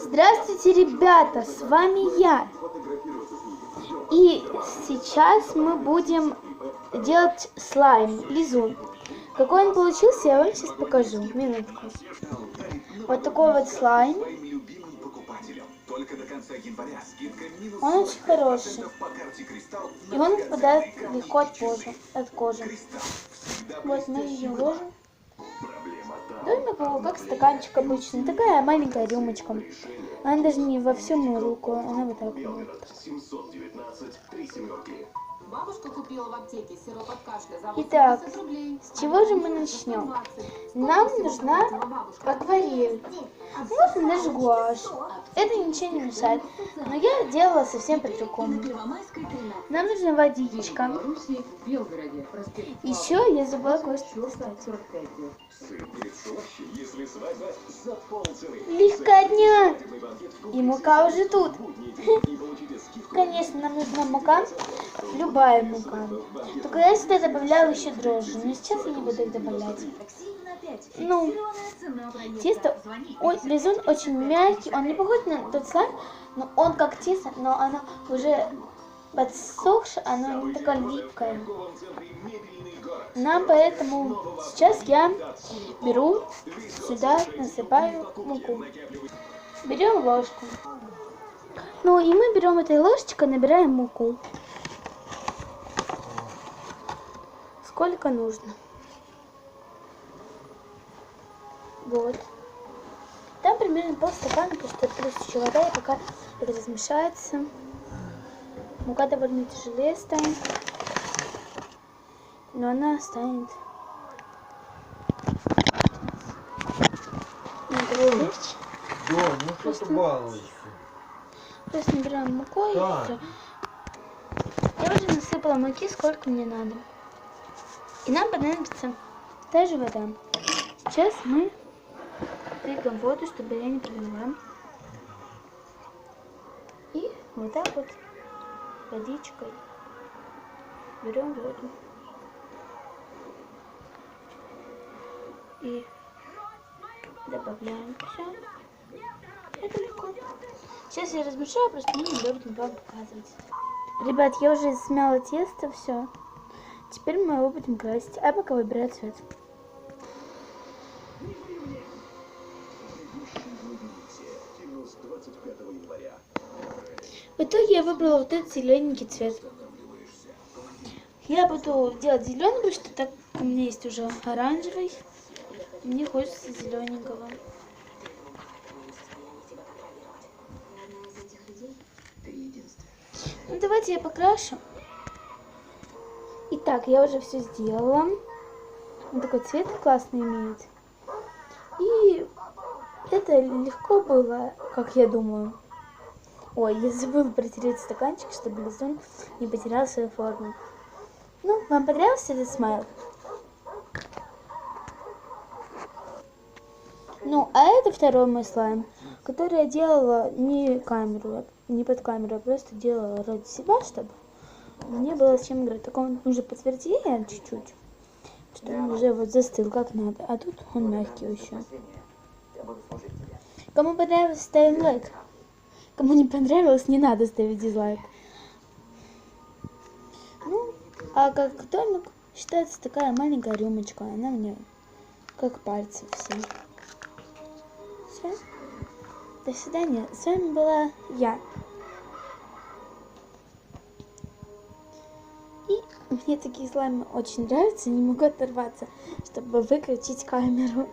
Здравствуйте, ребята, с вами я. И сейчас мы будем делать слайм, лизун. Какой он получился, я вам сейчас покажу. Минутку. Вот такой вот слайм. Он очень хороший. И он выпадает легко от кожи. Вот мы ее ложим. Домик как стаканчик обычный. Такая маленькая рюмочка. Она даже не во всю мою руку. Она вот так вот. Бабушка купила в аптеке сироп от кашля за 80 Итак, рублей. с чего же мы начнем? Нам нужна акварель. Можно даже гуашь. Это ничего не мешает. Но я делала совсем по-другому. Нам нужна водичка. Еще я забыла кое-что достать. Легкотня! И мука уже тут. Конечно, нам нужна мука. Любая мука. Только я сюда добавляла еще дрожжи. Но сейчас я не буду их добавлять. Ну, тесто, лизун очень мягкий. Он не похож на тот слайм, но он как тесто, но оно уже подсохшее, оно не такое липкое. Нам поэтому сейчас я беру сюда, насыпаю муку. Берем ложку. Ну и мы берем этой ложечкой, набираем муку. Сколько нужно. Вот. Там примерно полстакана, потому что плюс еще вода, и пока это размешается. Мука довольно тяжелее станет. Но она станет. Ну что ты балуешься? Просто набираем муку и все. Я уже насыпала муки, сколько мне надо. И нам понадобится та же вода. Сейчас мы прыгаем воду, чтобы я не пролила. И вот так вот водичкой берем воду. И добавляем все. Это легко. Сейчас я размешаю, просто мне неудобно вам показывать. Ребят, я уже смяла тесто, все. Теперь мы его будем красить. А пока выбираю цвет. В итоге я выбрала вот этот зелененький цвет. Я буду делать зеленый, потому что так у меня есть уже оранжевый. Мне хочется зелененького. Ну давайте я покрашу. Итак, я уже все сделала. Он такой цвет классный имеет. И это легко было, как я думаю. Ой, я забыла протереть стаканчик, чтобы лизун не потерял свою форму. Ну, вам понравился этот смайл? Ну, а это второй мой слайм, который я делала не под камеру, а просто делала ради себя, чтобы мне было с чем играть. Так он уже потвердее чуть-чуть, что он уже вот застыл как надо, а тут он мягкий еще. Кому понравилось, ставим лайк. Кому не понравилось, не надо ставить дизлайк. Ну, а как домик считается такая маленькая рюмочка, она мне как пальцы все. Все. До свидания. С вами была я. И мне такие слаймы очень нравятся, не могу оторваться, чтобы выключить камеру.